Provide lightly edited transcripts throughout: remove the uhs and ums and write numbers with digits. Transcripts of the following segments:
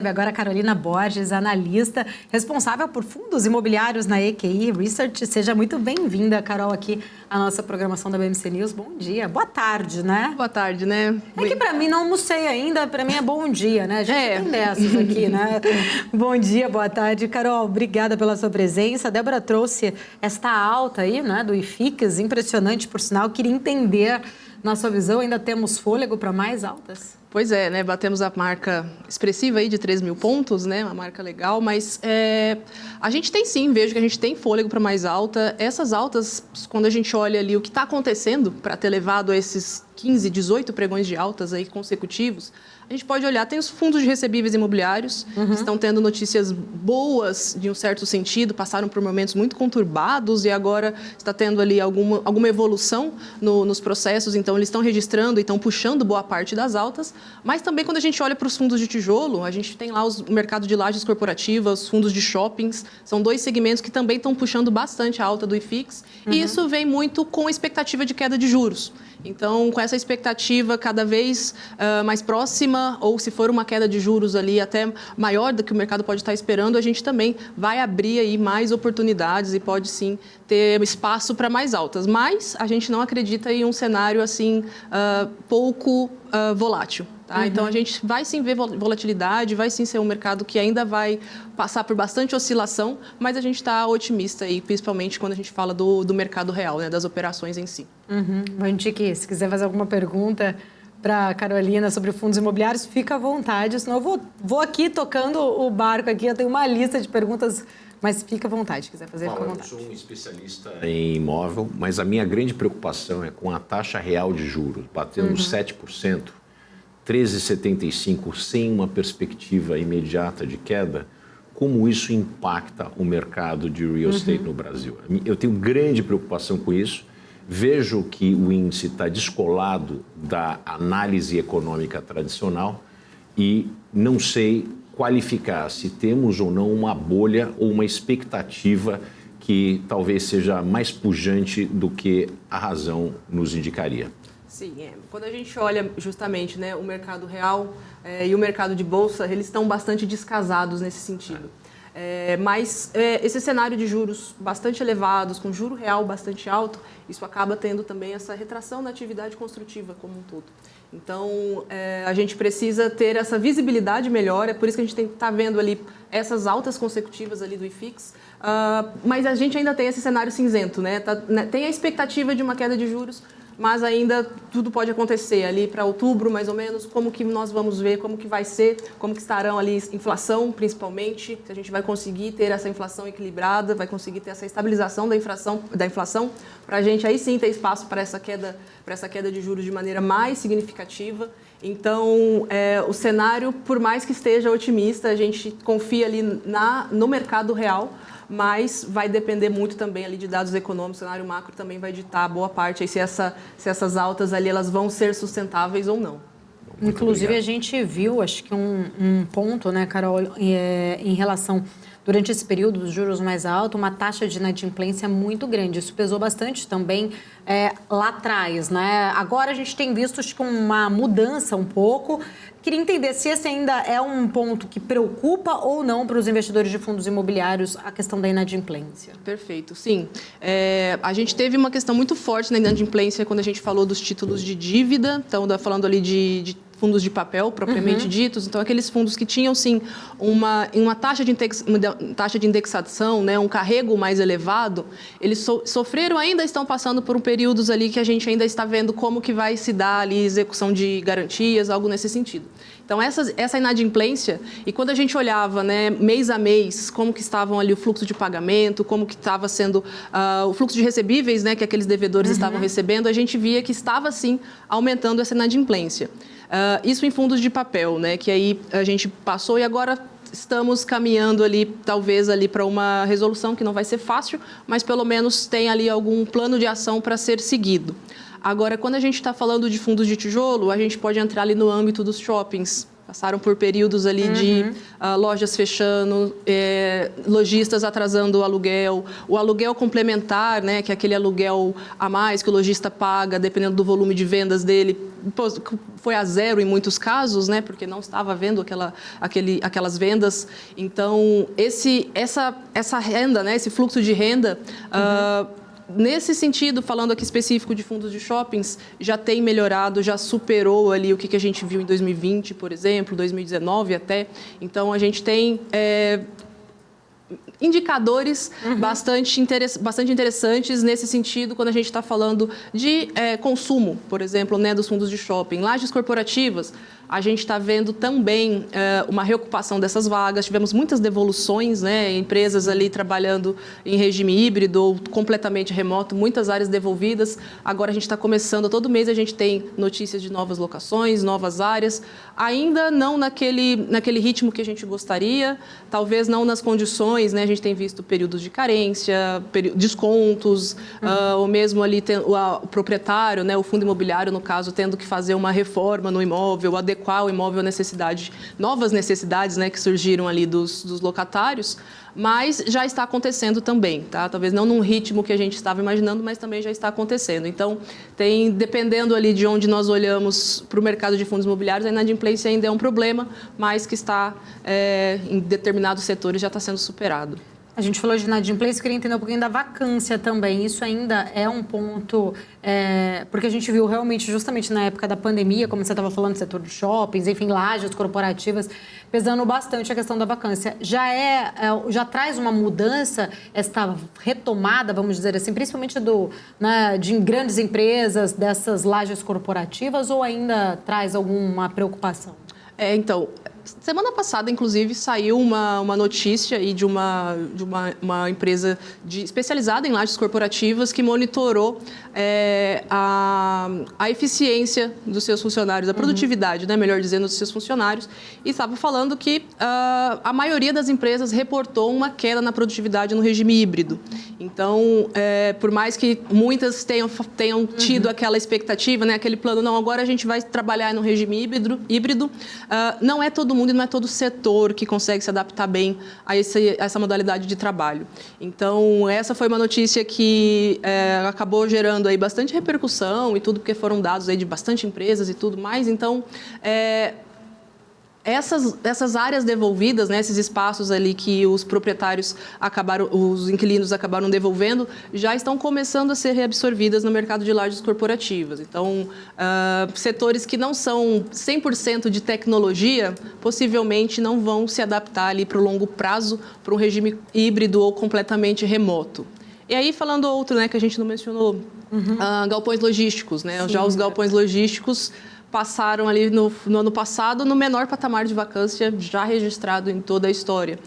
Agora a Carolina Borges, analista responsável por fundos imobiliários na EQI Research. Seja muito bem-vinda, Carol, aqui à nossa programação da BMC News. Bom dia. Boa tarde, né? Boa tarde, né? É que para mim não almocei ainda, para mim é bom dia, né? A gente tem dessas aqui, né? Bom dia, boa tarde. Carol, obrigada pela sua presença. A Débora trouxe esta alta aí, né, do IFIX, impressionante, por sinal. Queria entender, na sua visão, ainda temos fôlego para mais altas? Pois é, né? Batemos a marca expressiva aí de 3.000 pontos, né? Uma marca legal, mas a gente tem sim, vejo que a gente tem fôlego para mais alta. Essas altas, quando a gente olha ali o que está acontecendo para ter levado a esses 15, 18 pregões de altas aí consecutivos, a gente pode olhar, tem os fundos de recebíveis imobiliários, que estão tendo notícias boas, de um certo sentido, passaram por momentos muito conturbados e agora está tendo ali alguma evolução nos processos, então eles estão registrando e estão puxando boa parte das altas, mas também quando a gente olha para os fundos de tijolo, a gente tem lá o mercado de lajes corporativas, os fundos de shoppings, são dois segmentos que também estão puxando bastante a alta do IFIX, e isso vem muito com a expectativa de queda de juros. Então, com essa expectativa cada vez mais próxima, ou se for uma queda de juros ali até maior do que o mercado pode estar esperando, a gente também vai abrir aí mais oportunidades e pode sim ter espaço para mais altas. Mas a gente não acredita em um cenário assim pouco volátil. Tá? Então, a gente vai sim ver volatilidade, vai sim ser um mercado que ainda vai passar por bastante oscilação, mas a gente está otimista, aí, principalmente quando a gente fala do mercado real, né, das operações em si. Vantique, se quiser fazer alguma pergunta para a Carolina sobre fundos imobiliários, fica à vontade, senão eu vou aqui tocando o barco aqui, eu tenho uma lista de perguntas, mas fica à vontade, se quiser fazer, fica à vontade. Eu sou um especialista em imóvel, mas a minha grande preocupação é com a taxa real de juros, batendo 7%, 13,75% sem uma perspectiva imediata de queda, como isso impacta o mercado de real estate no Brasil? Eu tenho grande preocupação com isso. Vejo que o índice está descolado da análise econômica tradicional e não sei qualificar se temos ou não uma bolha ou uma expectativa que talvez seja mais pujante do que a razão nos indicaria. Sim, quando a gente olha justamente, né, o mercado real e o mercado de bolsa, eles estão bastante descasados nesse sentido. Mas esse cenário de juros bastante elevados, com juro real bastante alto, isso acaba tendo também essa retração na atividade construtiva como um todo. Então, a gente precisa ter essa visibilidade melhor, é por isso que a gente está vendo ali essas altas consecutivas ali do IFIX, mas a gente ainda tem esse cenário cinzento, né? Tem a expectativa de uma queda de juros, mas ainda tudo pode acontecer ali para outubro, mais ou menos, como que nós vamos ver, como que vai ser, como que estarão ali inflação, principalmente, se a gente vai conseguir ter essa inflação equilibrada, vai conseguir ter essa estabilização da inflação, para a gente aí sim ter espaço para essa queda de juros de maneira mais significativa. Então, o cenário, por mais que esteja otimista, a gente confia ali no mercado real, mas vai depender muito também ali de dados econômicos, o cenário macro também vai ditar boa parte aí se essas altas ali elas vão ser sustentáveis ou não. Inclusive, a gente viu, acho que um ponto, né, Carol, em relação, durante esse período dos juros mais altos, uma taxa de inadimplência muito grande. Isso pesou bastante também lá atrás, né? Agora a gente tem visto, acho que uma mudança um pouco. Queria entender se esse ainda é um ponto que preocupa ou não para os investidores de fundos imobiliários a questão da inadimplência. Perfeito, sim. A gente teve uma questão muito forte na inadimplência quando a gente falou dos títulos de dívida, então falando ali de fundos de papel propriamente ditos, então aqueles fundos que tinham sim uma taxa de indexação, né, um carrego mais elevado, eles sofreram, ainda estão passando por períodos ali que a gente ainda está vendo como que vai se dar ali execução de garantias, algo nesse sentido. Então essa inadimplência, e quando a gente olhava, né, mês a mês, como que estavam ali o fluxo de pagamento, como que estava sendo o fluxo de recebíveis, né, que aqueles devedores estavam recebendo, a gente via que estava sim aumentando essa inadimplência. Isso em fundos de papel, né, que aí a gente passou e agora estamos caminhando ali, talvez ali para uma resolução que não vai ser fácil, mas pelo menos tem ali algum plano de ação para ser seguido. Agora, quando a gente está falando de fundos de tijolo, a gente pode entrar ali no âmbito dos shoppings, Passaram por períodos ali de lojas fechando, lojistas atrasando o aluguel complementar, né, que é aquele aluguel a mais que o lojista paga, dependendo do volume de vendas dele, foi a zero em muitos casos, né, porque não estava vendo aquelas vendas. Então, essa renda, né, esse fluxo de renda, nesse sentido, falando aqui específico de fundos de shoppings, já tem melhorado, já superou ali o que a gente viu em 2020, por exemplo, 2019 até. Então, a gente tem indicadores bastante interessantes nesse sentido, quando a gente está falando de consumo, por exemplo, né, dos fundos de shopping. Lajes corporativas, a gente está vendo também uma reocupação dessas vagas. Tivemos muitas devoluções, né, empresas ali trabalhando em regime híbrido ou completamente remoto, muitas áreas devolvidas. Agora a gente está começando, todo mês a gente tem notícias de novas locações, novas áreas, ainda não naquele ritmo que a gente gostaria, talvez não nas condições, né, a gente tem visto períodos de carência, descontos, ou mesmo ali o proprietário, né, o fundo imobiliário, no caso, tendo que fazer uma reforma no imóvel, adequar o imóvel à necessidade, novas necessidades, né, que surgiram ali dos locatários, mas já está acontecendo também, tá? Talvez não num ritmo que a gente estava imaginando, mas também já está acontecendo. Então, dependendo ali de onde nós olhamos para o mercado de fundos imobiliários, a inadimplência ainda é um problema, mas que está, em determinados setores, já está sendo superado. A gente falou de inadimplência, eu queria entender um pouquinho da vacância também. Isso ainda é um ponto, porque a gente viu realmente, justamente na época da pandemia, como você estava falando, setor de shoppings, enfim, lajes corporativas, pesando bastante a questão da vacância. Já traz uma mudança, essa retomada, vamos dizer assim, principalmente de grandes empresas, dessas lajes corporativas, ou ainda traz alguma preocupação? Então, semana passada, inclusive, saiu uma notícia aí de uma empresa especializada em lajes corporativas que monitorou a eficiência dos seus funcionários, a produtividade, né, melhor dizendo, dos seus funcionários, e estava falando que a maioria das empresas reportou uma queda na produtividade no regime híbrido. Então, por mais que muitas tenham tido aquela expectativa, né, aquele plano, não, agora a gente vai trabalhar no regime híbrido, não é todo mundo e não é todo setor que consegue se adaptar bem a essa modalidade de trabalho. Então, essa foi uma notícia que acabou gerando aí bastante repercussão e tudo, porque foram dados aí de bastante empresas e tudo mais. Então, essas áreas devolvidas, né, esses espaços ali que os proprietários os inquilinos acabaram devolvendo, já estão começando a ser reabsorvidas no mercado de lajes corporativas. Então, setores que não são 100% de tecnologia, possivelmente não vão se adaptar ali para o longo prazo, para um regime híbrido ou completamente remoto. E aí, falando outro, né, que a gente não mencionou, galpões logísticos, né? Sim, já os galpões logísticos passaram ali no ano passado no menor patamar de vacância já registrado em toda a história.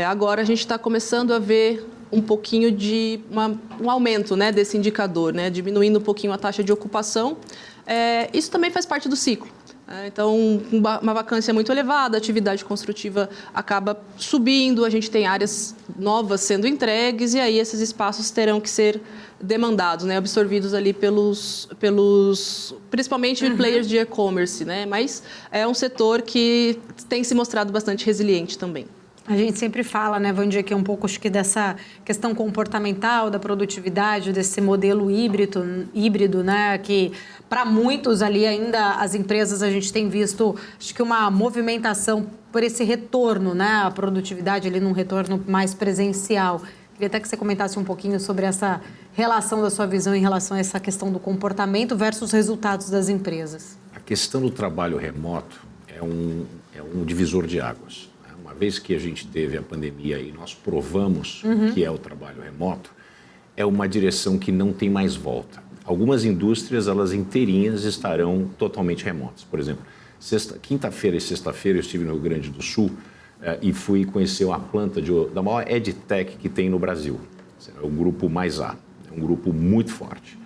Agora a gente está começando a ver um pouquinho de um aumento, né, desse indicador, né, diminuindo um pouquinho a taxa de ocupação. Isso também faz parte do ciclo. Então, uma vacância muito elevada, a atividade construtiva acaba subindo, a gente tem áreas novas sendo entregues e aí esses espaços terão que ser demandados, né, absorvidos ali principalmente players de e-commerce, né, mas é um setor que tem se mostrado bastante resiliente também. A gente sempre fala, né, Vandia, que é um pouco, acho que dessa questão comportamental, da produtividade, desse modelo híbrido, né, que para muitos ali ainda as empresas a gente tem visto, acho que uma movimentação por esse retorno, né, a produtividade ali num retorno mais presencial. Queria até que você comentasse um pouquinho sobre essa relação da sua visão em relação a essa questão do comportamento versus resultados das empresas. A questão do trabalho remoto é um divisor de águas. Uma vez que a gente teve a pandemia e nós provamos o que é o trabalho remoto, é uma direção que não tem mais volta. Algumas indústrias, elas inteirinhas estarão totalmente remotas. Por exemplo, quinta-feira e sexta-feira eu estive no Rio Grande do Sul e fui conhecer a planta da maior EdTech que tem no Brasil. É o grupo Mais A, é um grupo muito forte.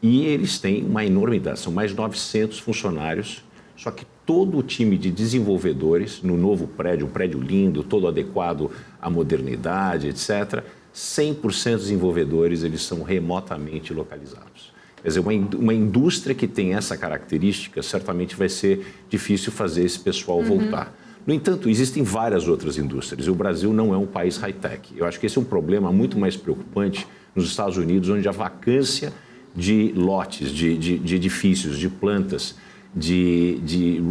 E eles têm uma enormidade, são mais de 900 funcionários, só que todo o time de desenvolvedores no novo prédio, um prédio lindo, todo adequado à modernidade, etc., 100% dos desenvolvedores eles são remotamente localizados. Quer dizer, uma indústria que tem essa característica, certamente vai ser difícil fazer esse pessoal voltar. No entanto, existem várias outras indústrias e o Brasil não é um país high-tech. Eu acho que esse é um problema muito mais preocupante nos Estados Unidos, onde a vacância de lotes, de edifícios, de plantas, de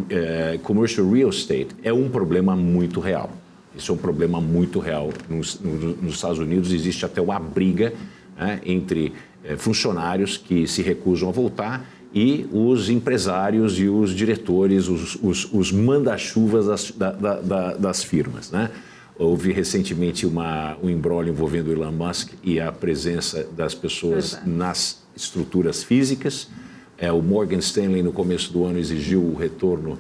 commercial real estate é um problema muito real. Isso é um problema muito real. Nos Estados Unidos existe até uma briga, né, entre funcionários que se recusam a voltar e os empresários e os diretores, os manda-chuvas das firmas, né? Houve recentemente um imbróglio envolvendo o Elon Musk e a presença das pessoas nas estruturas físicas. O Morgan Stanley, no começo do ano, exigiu o retorno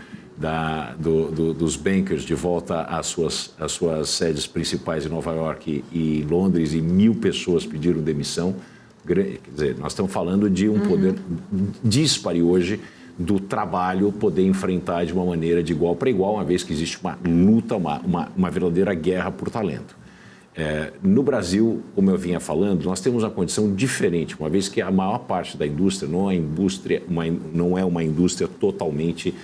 dos bankers de volta às suas sedes principais em Nova York e em Londres, e 1.000 pessoas pediram demissão. Quer dizer, nós estamos falando de um poder díspare hoje do trabalho poder enfrentar de uma maneira de igual para igual, uma vez que existe uma luta, uma verdadeira guerra por talento. No Brasil, como eu vinha falando, nós temos uma condição diferente, uma vez que a maior parte da indústria não é uma indústria totalmente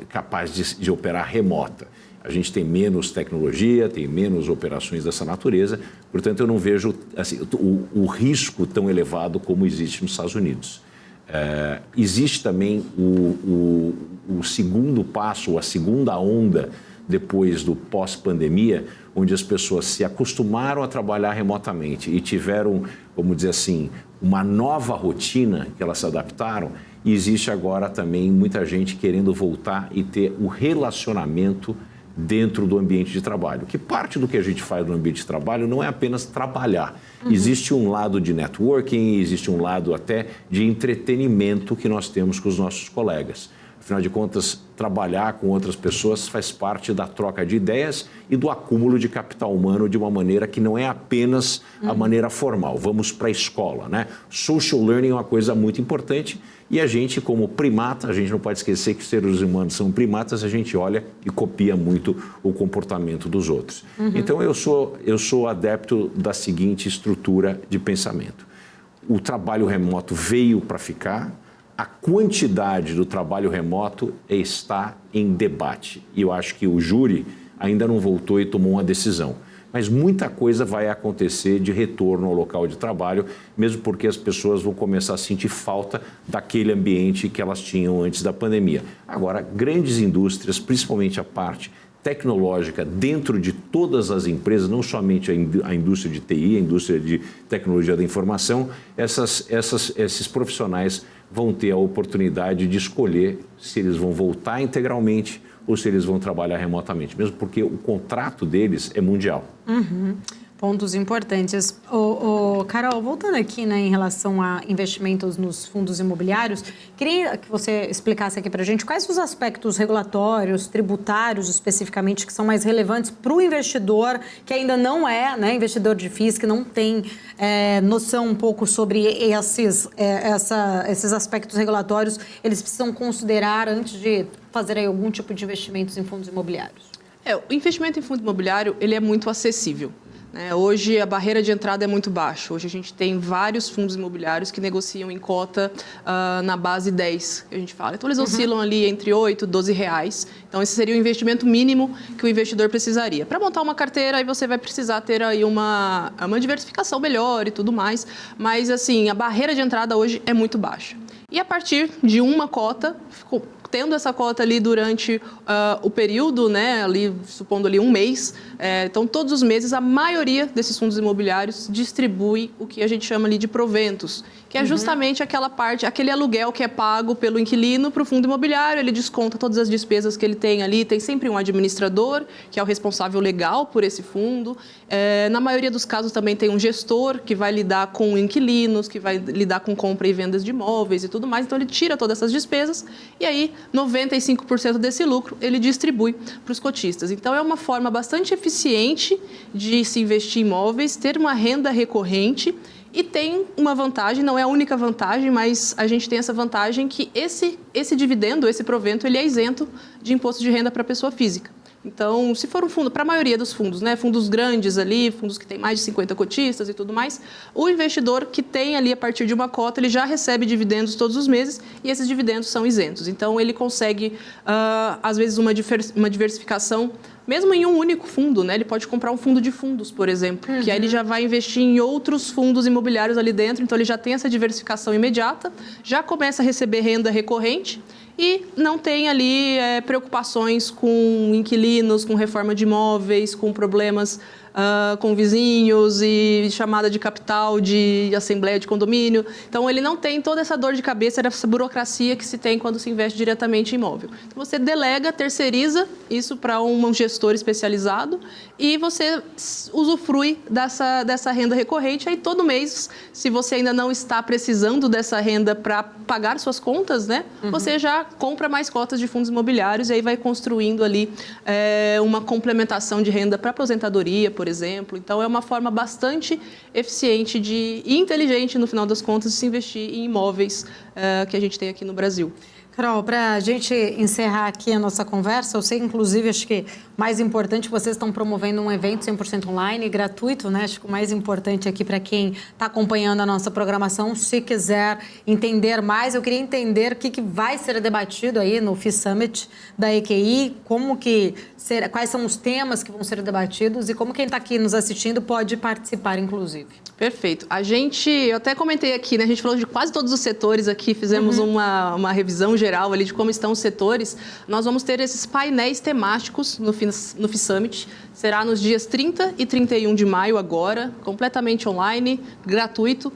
capaz de operar remota. A gente tem menos tecnologia, tem menos operações dessa natureza, portanto, eu não vejo assim, o risco tão elevado como existe nos Estados Unidos. Existe também o segundo passo, a segunda onda depois do pós-pandemia, onde as pessoas se acostumaram a trabalhar remotamente e tiveram, vamos dizer assim, uma nova rotina que elas se adaptaram, e existe agora também muita gente querendo voltar e ter o relacionamento dentro do ambiente de trabalho. Que parte do que a gente faz no ambiente de trabalho não é apenas trabalhar. Existe um lado de networking, existe um lado até de entretenimento que nós temos com os nossos colegas. Afinal de contas, trabalhar com outras pessoas faz parte da troca de ideias e do acúmulo de capital humano de uma maneira que não é apenas a maneira formal. Vamos para a escola, né? Social learning é uma coisa muito importante e a gente, como primata, a gente não pode esquecer que os seres humanos são primatas, a gente olha e copia muito o comportamento dos outros. Então, eu sou adepto da seguinte estrutura de pensamento. O trabalho remoto veio para ficar. A quantidade do trabalho remoto está em debate. E eu acho que o júri ainda não voltou e tomou uma decisão. Mas muita coisa vai acontecer de retorno ao local de trabalho, mesmo porque as pessoas vão começar a sentir falta daquele ambiente que elas tinham antes da pandemia. Agora, grandes indústrias, principalmente a parte tecnológica dentro de todas as empresas, não somente a indústria de TI, a indústria de tecnologia da informação, esses profissionais vão ter a oportunidade de escolher se eles vão voltar integralmente ou se eles vão trabalhar remotamente, mesmo porque o contrato deles é mundial. Pontos importantes. Carol, voltando aqui, né, em relação a investimentos nos fundos imobiliários, queria que você explicasse aqui para a gente quais os aspectos regulatórios, tributários especificamente, que são mais relevantes para o investidor que ainda não é, né, investidor de FIIs, que não tem noção um pouco sobre esses aspectos regulatórios, eles precisam considerar antes de fazer aí algum tipo de investimentos em fundos imobiliários. O investimento em fundo imobiliário ele é muito acessível. Hoje, a barreira de entrada é muito baixa. Hoje, a gente tem vários fundos imobiliários que negociam em cota na base 10, que a gente fala. Então, eles oscilam ali entre R$ 8 e R$ 12. Então, esse seria o investimento mínimo que o investidor precisaria. Para montar uma carteira, aí você vai precisar ter aí uma diversificação melhor e tudo mais. Mas, assim, a barreira de entrada hoje é muito baixa. E a partir de uma cota, tendo essa cota ali durante o período, né, ali, supondo ali um mês, então todos os meses a maioria desses fundos imobiliários distribui o que a gente chama ali de proventos, que é justamente aquela parte, aquele aluguel que é pago pelo inquilino para o fundo imobiliário, ele desconta todas as despesas que ele tem ali, tem sempre um administrador, que é o responsável legal por esse fundo. Na maioria dos casos também tem um gestor que vai lidar com inquilinos, que vai lidar com compra e vendas de imóveis e tudo mais, então ele tira todas essas despesas e aí 95% desse lucro ele distribui para os cotistas. Então, é uma forma bastante eficiente de se investir em imóveis, ter uma renda recorrente e tem uma vantagem, não é a única vantagem, mas a gente tem essa vantagem que esse dividendo, esse provento, ele é isento de imposto de renda para a pessoa física. Então, se for um fundo, para a maioria dos fundos, né, fundos grandes ali, fundos que têm mais de 50 cotistas e tudo mais, o investidor que tem ali a partir de uma cota, ele já recebe dividendos todos os meses e esses dividendos são isentos. Então, ele consegue, às vezes, uma diversificação mesmo em um único fundo, né? Ele pode comprar um fundo de fundos, por exemplo, que aí ele já vai investir em outros fundos imobiliários ali dentro, então ele já tem essa diversificação imediata, já começa a receber renda recorrente e não tem ali preocupações com inquilinos, com reforma de imóveis, com problemas com vizinhos e chamada de capital, de assembleia de condomínio. Então, ele não tem toda essa dor de cabeça, essa burocracia que se tem quando se investe diretamente em imóvel. Então, você delega, terceiriza isso para um gestor especializado e você usufrui dessa renda recorrente. Aí, todo mês, se você ainda não está precisando dessa renda para pagar suas contas, né, você já compra mais cotas de fundos imobiliários e aí vai construindo ali uma complementação de renda para aposentadoria, por exemplo. Então, é uma forma bastante eficiente e inteligente, no final das contas, de se investir em imóveis que a gente tem aqui no Brasil. Carol, para a gente encerrar aqui a nossa conversa, eu sei, inclusive, acho que mais importante, vocês estão promovendo um evento 100% online, gratuito, né? Acho que o mais importante aqui para quem está acompanhando a nossa programação, se quiser entender mais, eu queria entender o que vai ser debatido aí no FI Summit da EQI, quais são os temas que vão ser debatidos e como quem está aqui nos assistindo pode participar, inclusive. Perfeito. Eu até comentei aqui, né? A gente falou de quase todos os setores aqui, fizemos uma revisão geral ali de como estão os setores. Nós vamos ter esses painéis temáticos no FI Summit. Será nos dias 30 e 31 de maio agora, completamente online, gratuito.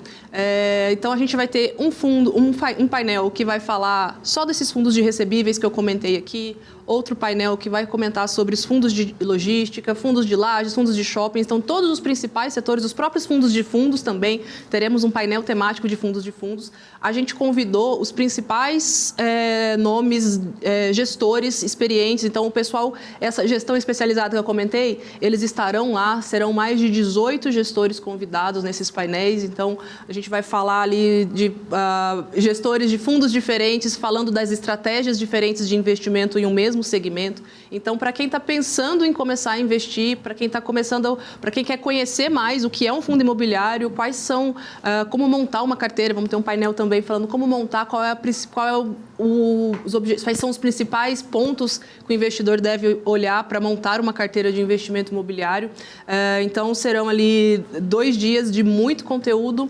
Então, a gente vai ter um painel que vai falar só desses fundos de recebíveis que eu comentei aqui, outro painel que vai comentar sobre os fundos de logística, fundos de lajes, fundos de shopping. Então, todos os principais setores, os próprios fundos de fundos também, teremos um painel temático de fundos de fundos. A gente convidou os principais nomes, gestores experientes. Então, o pessoal, essa gestão especializada que eu comentei, eles estarão lá, serão mais de 18 gestores convidados nesses painéis. Então, a gente vai falar ali de gestores de fundos diferentes, falando das estratégias diferentes de investimento em um mesmo segmento. Então, para quem está pensando em começar a investir, para quem quer conhecer mais o que é um fundo imobiliário, quais são, como montar uma carteira, vamos ter um painel também falando como montar, quais são os principais pontos que o investidor deve olhar para montar uma carteira de investimento imobiliário. Então, serão ali 2 dias de muito conteúdo,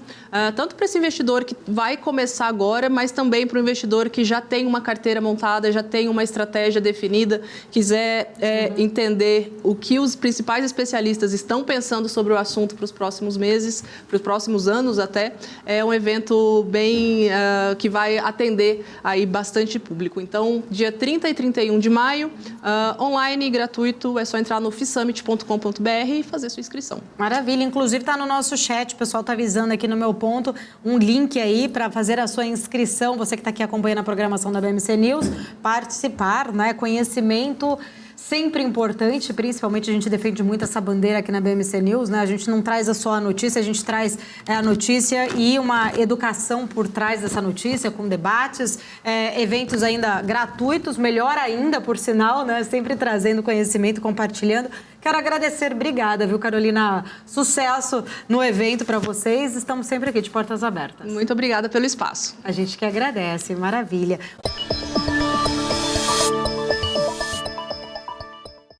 tanto para esse investidor que vai começar agora, mas também para o investidor que já tem uma carteira montada, já tem uma estratégia definida, quiser entender o que os principais especialistas estão pensando sobre o assunto para os próximos meses, para os próximos anos até. É um evento bem que vai atender aí bastante público. Então, dia 30 e 31 de maio, online e gratuito, é só entrar no fisummit.com.br e fazer sua inscrição. Maravilha, inclusive está no nosso chat, o pessoal está avisando aqui no meu ponto, um link aí para fazer a sua inscrição, você que está aqui acompanhando a programação da BMC News, participar, né, conhecimento sempre importante, principalmente a gente defende muito essa bandeira aqui na BMC News, né? A gente não traz só a notícia, a gente traz a notícia e uma educação por trás dessa notícia, com debates, eventos ainda gratuitos, melhor ainda, por sinal, né? Sempre trazendo conhecimento, compartilhando. Quero agradecer, obrigada, viu, Carolina? Sucesso no evento para vocês, estamos sempre aqui de portas abertas. Muito obrigada pelo espaço. A gente que agradece, maravilha.